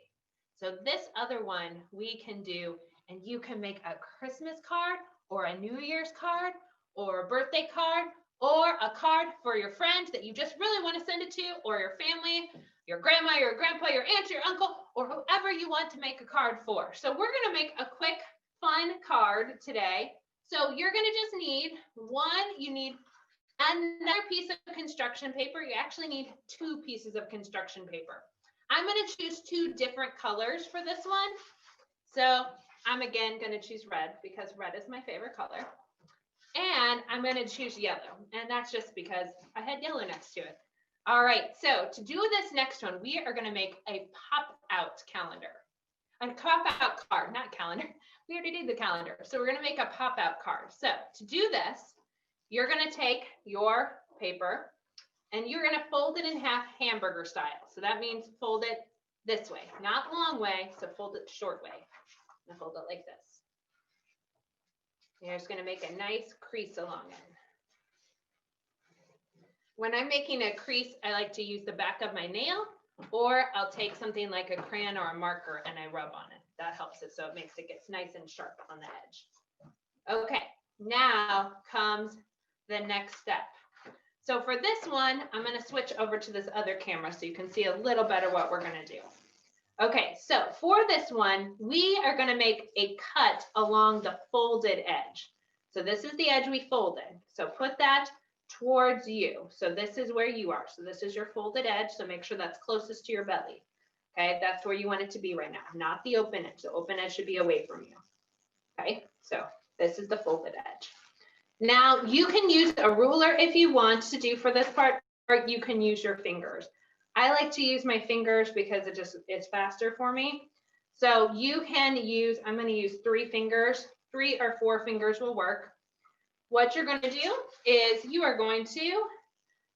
So this other one we can do, and you can make a Christmas card or a New Year's card or a birthday card or a card for your friend that you just really want to send it to, or your family, your grandma, your grandpa, your aunt, your uncle, or whoever you want to make a card for. So we're going to make a quick fun card today. So you're going to just need you need another piece of construction paper. You actually need 2 pieces of construction paper. I'm going to choose 2 different colors for this one. So I'm again going to choose red because red is my favorite color. And I'm going to choose yellow. And that's just because I had yellow next to it. All right, so to do this next one, we are going to make a pop-out calendar. A pop-out card, not calendar. We already did the calendar. So we're going to make a pop-out card. So to do this, you're going to take your paper and you're going to fold it in half hamburger style. So that means fold it this way, not long way. So fold it short way and fold it like this. You're just going to make a nice crease along it. When I'm making a crease, I like to use the back of my nail, or I'll take something like a crayon or a marker and I rub on it. That helps it so it makes it gets nice and sharp on the edge. Okay, now comes the next step. So for this one, I'm going to switch over to this other camera so you can see a little better what we're going to do. Okay, so for this one, we are going to make a cut along the folded edge. So this is the edge we folded. So put that towards you. So this is where you are. So this is your folded edge. So make sure that's closest to your belly. Okay, that's where you want it to be right now, not the open edge. The open edge should be away from you. Okay, so this is the folded edge. Now you can use a ruler if you want to do for this part, or you can use your fingers. I like to use my fingers because it just is faster for me. So you can use, I'm going to use 3 fingers, 3 or 4 fingers will work. What you're going to do is you are going to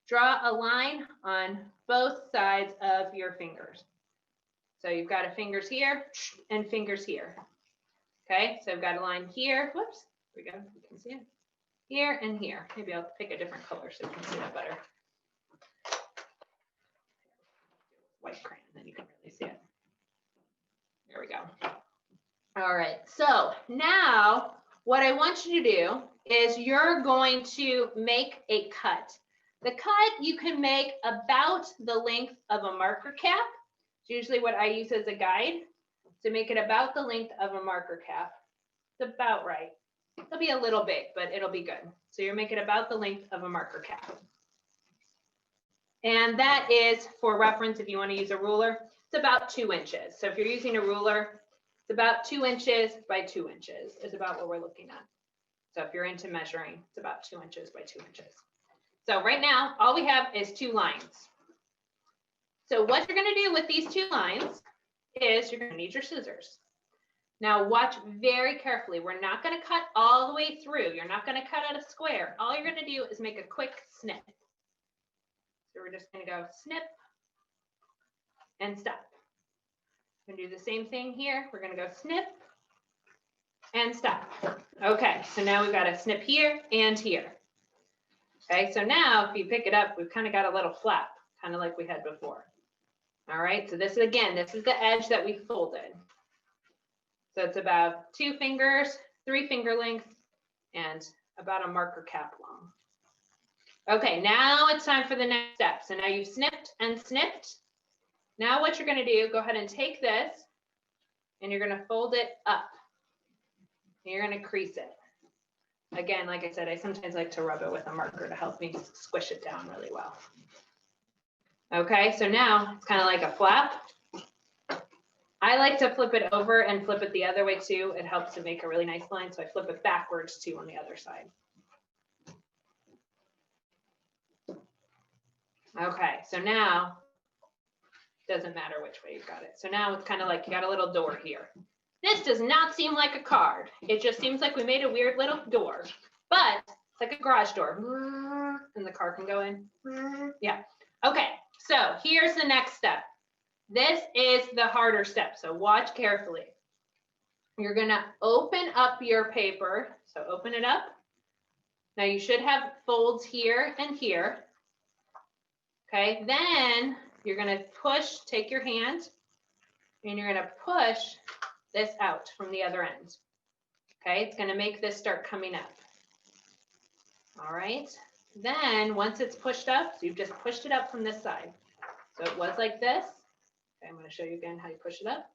draw a line on both sides of your fingers. So you've got a fingers here and fingers here. Okay, so I've got a line here. Whoops, here we go. You can see it. Here and here. Maybe I'll pick a different color so you can see that better. There we go. All right, so now what I want you to do is you're going to make a cut. The cut you can make about the length of a marker cap. It's usually what I use as a guide to make it about the length of a marker cap. It's about right. It'll be a little big, but it'll be good. So you're making about the length of a marker cap. And that is, for reference, if you want to use a ruler, it's about 2 inches. So if you're using a ruler, it's about 2 inches by 2 inches is about what we're looking at. So if you're into measuring, it's about 2 inches by 2 inches. So right now, all we have is 2 lines. So what you're going to do with these 2 lines is you're going to need your scissors. Now watch very carefully. We're not going to cut all the way through. You're not going to cut out a square. All you're going to do is make a quick snip. So we're just going to go snip and stop. We're going to do the same thing here. We're going to go snip and stop. Okay, so now we've got a snip here and here. Okay, so now if you pick it up, we've kind of got a little flap, kind of like we had before. All right, so this is, again, this is the edge that we folded. So it's about 2 fingers, 3 finger length, and about a marker cap long. Okay, now it's time for the next step. So now you've snipped and snipped. Now what you're going to do, go ahead and take this, and you're going to fold it up. And you're going to crease it. Again, like I said, I sometimes like to rub it with a marker to help me squish it down really well. Okay, so now it's kind of like a flap. I like to flip it over and flip it the other way too. It helps to make a really nice line. So I flip it backwards too on the other side. Okay, so now, doesn't matter which way you've got it. So now it's kind of like you got a little door here. This does not seem like a card. It just seems like we made a weird little door, but it's like a garage door. And the car can go in. Yeah. Okay, so here's the next step. This is the harder step, so watch carefully. You're gonna open up your paper. So open it up. Now you should have folds here and here. Okay, then you're gonna push, take your hand, and you're gonna push this out from the other end. Okay, it's gonna make this start coming up. All right, then once it's pushed up, so you've just pushed it up from this side. So it was like this. Okay, I'm gonna show you again how you push it up.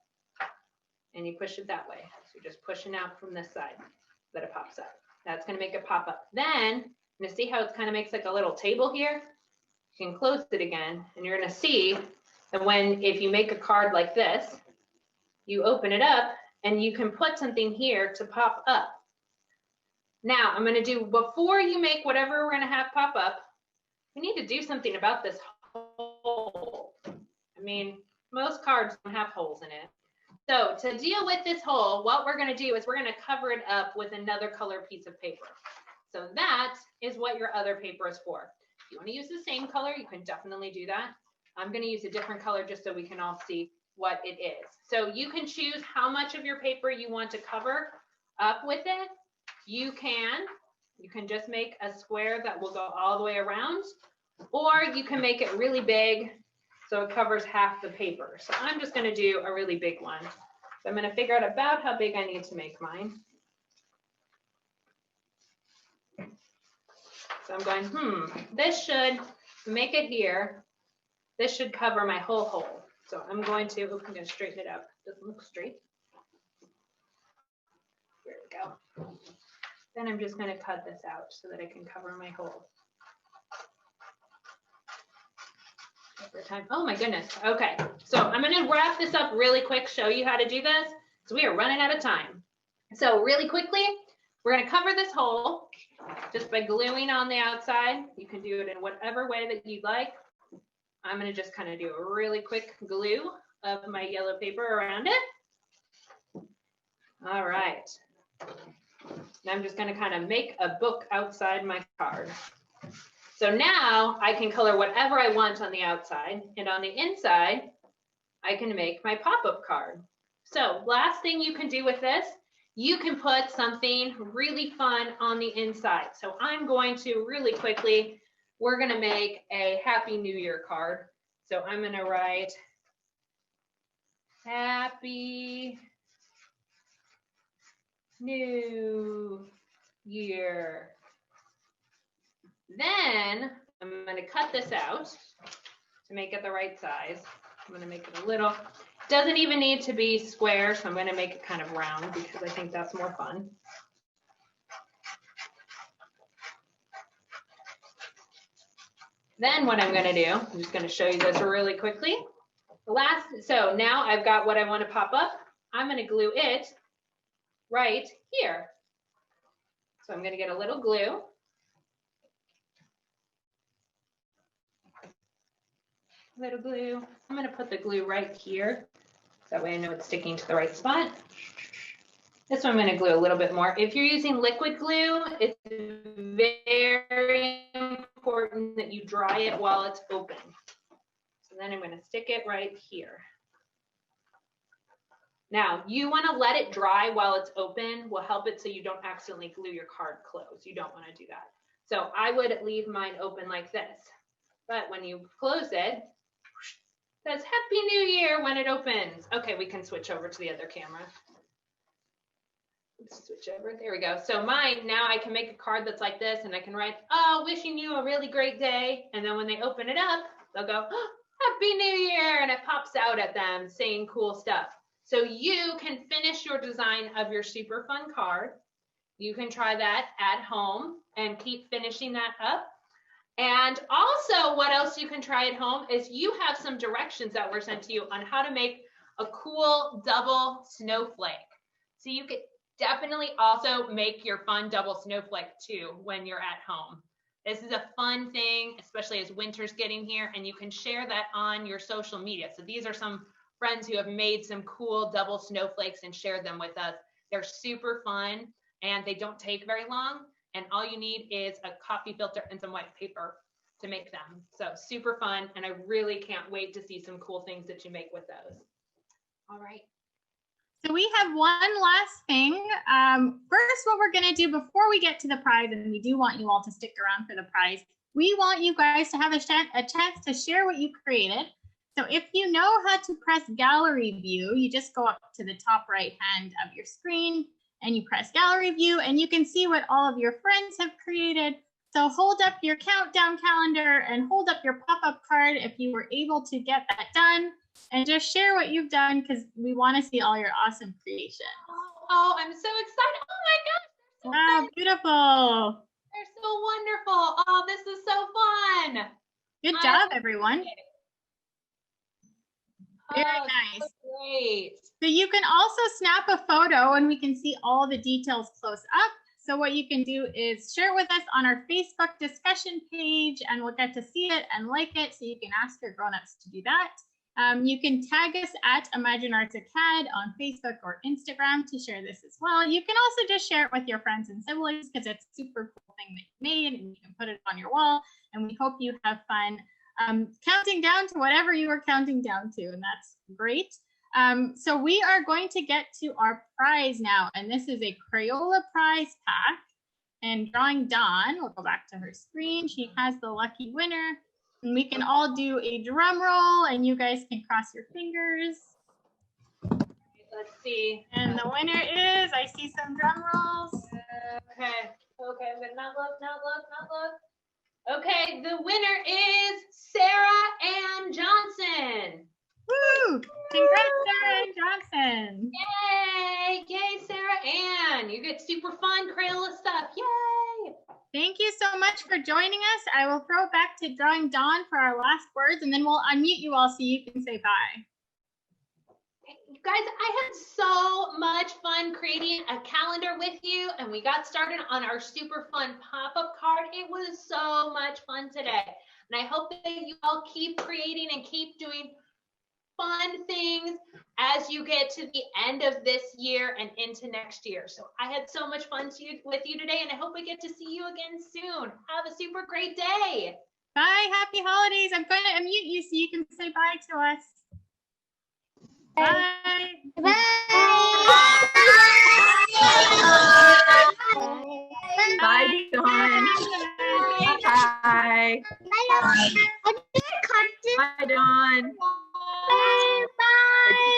And you push it that way. So you're just pushing out from this side so that it pops up. That's gonna make it pop up. Then, you see how it kind of makes like a little table here? You can close it again, and you're gonna see that if you make a card like this, you open it up and you can put something here to pop up. Now I'm gonna do, before you make whatever we're gonna have pop up, we need to do something about this hole. I mean, most cards don't have holes in it. So to deal with this hole, what we're gonna do is we're gonna cover it up with another color piece of paper. So that is what your other paper is for. If you wanna use the same color, you can definitely do that. I'm gonna use a different color just so we can all see what it is. So you can choose how much of your paper you want to cover up with it. You can just make a square that will go all the way around, or you can make it really big so it covers half the paper. So I'm just gonna do a really big one. So I'm gonna figure out about how big I need to make mine. So I'm going, this should make it here. This should cover my whole hole. So I'm going to, I'm going to straighten it up. Doesn't look straight. There we go. Then I'm just going to cut this out so that I can cover my hole. Every time. Oh my goodness. Okay. So I'm going to wrap this up really quick, show you how to do this. So we are running out of time. So really quickly, we're going to cover this hole just by gluing on the outside. You can do it in whatever way that you'd like. I'm going to just kind of do a really quick glue of my yellow paper around it. All right. Now I'm just going to kind of make a book outside my card. So now I can color whatever I want on the outside, and on the inside, I can make my pop-up card. So last thing you can do with this, you can put something really fun on the inside. So I'm going to really quickly, we're going to make a Happy New Year card. So I'm going to write Happy New Year. Then I'm going to cut this out to make it the right size. I'm going to make it a little, doesn't even need to be square, so I'm going to make it kind of round because I think that's more fun. Then what I'm going to do, I'm just going to show you this really quickly. So now I've got what I want to pop up. I'm going to glue it right here. So I'm going to get a little glue. Little glue. I'm going to put the glue right here. That way I know it's sticking to the right spot. This one I'm going to glue a little bit more. If you're using liquid glue, it's very important that you dry it while it's open. So then I'm going to stick it right here. Now, you want to let it dry while it's open. Will help it so you don't accidentally glue your card closed. You don't want to do that. So I would leave mine open like this. But when you close it, it says Happy New Year when it opens. Okay, we can switch over to the other camera. Switch over. There we go. So mine, now I can make a card that's like this, and I can write, oh, wishing you a really great day. And then when they open it up, they'll go, oh, Happy New Year. And it pops out at them saying cool stuff. So you can finish your design of your super fun card. You can try that at home and keep finishing that up. And also what else you can try at home is you have some directions that were sent to you on how to make a cool double snowflake. So you could definitely also make your fun double snowflake too when you're at home. This is a fun thing, especially as winter's getting here, and you can share that on your social media. So these are some friends who have made some cool double snowflakes and shared them with us. They're super fun and they don't take very long. And all you need is a coffee filter and some white paper to make them. So super fun. And I really can't wait to see some cool things that you make with those. All right. So we have one last thing. First, what we're going to do before we get to the prize, and we do want you all to stick around for the prize, we want you guys to have a chance to share what you created. So if you know how to press gallery view, you just go up to the top right hand of your screen and you press gallery view, and you can see what all of your friends have created. So hold up your countdown calendar and hold up your pop-up card if you were able to get that done, and just share what you've done because we want to see all your awesome creations. Oh, I'm so excited. Oh my gosh. Wow, beautiful. They're so wonderful. Oh, this is so fun. Good job, everyone. Very Oh, nice. So great. So you can also snap a photo and we can see all the details close up. So what you can do is share it with us on our Facebook discussion page and we'll get to see it and like it. So you can ask your grown-ups to do that. You can tag us at Imagine Arts Acad on Facebook or Instagram to share this as well. You can also just share it with your friends and siblings because it's a super cool thing that you made and you can put it on your wall. And we hope you have fun counting down to whatever you are counting down to, and that's great. So we are going to get to our prize now, and this is a Crayola prize pack. And Drawing Dawn, we'll go back to her screen. She has the lucky winner, and we can all do a drum roll, and you guys can cross your fingers. Let's see. And the winner is, I see some drum rolls. Okay, but not look. Okay, the winner is Sarah Ann Johnson. Woo! Congrats, Sarah Ann Johnson. Yay, Sarah Ann. You get super fun Crayola stuff. Yay! Thank you so much for joining us. I will throw it back to Drawing Dawn for our last words, and then we'll unmute you all so you can say bye. Guys, I had so much fun creating a calendar with you, and we got started on our super fun pop-up card. It was so much fun today, and I hope that you all keep creating and keep doing fun things as you get to the end of this year and into next year. So I had so much fun with you today, and I hope we get to see you again soon. Have a super great day. Bye. Happy holidays. I'm going to unmute you so you can say bye to us. Bye. Bye. Bye, Dawn. Bye. Bye. Bye, Dawn. Bye.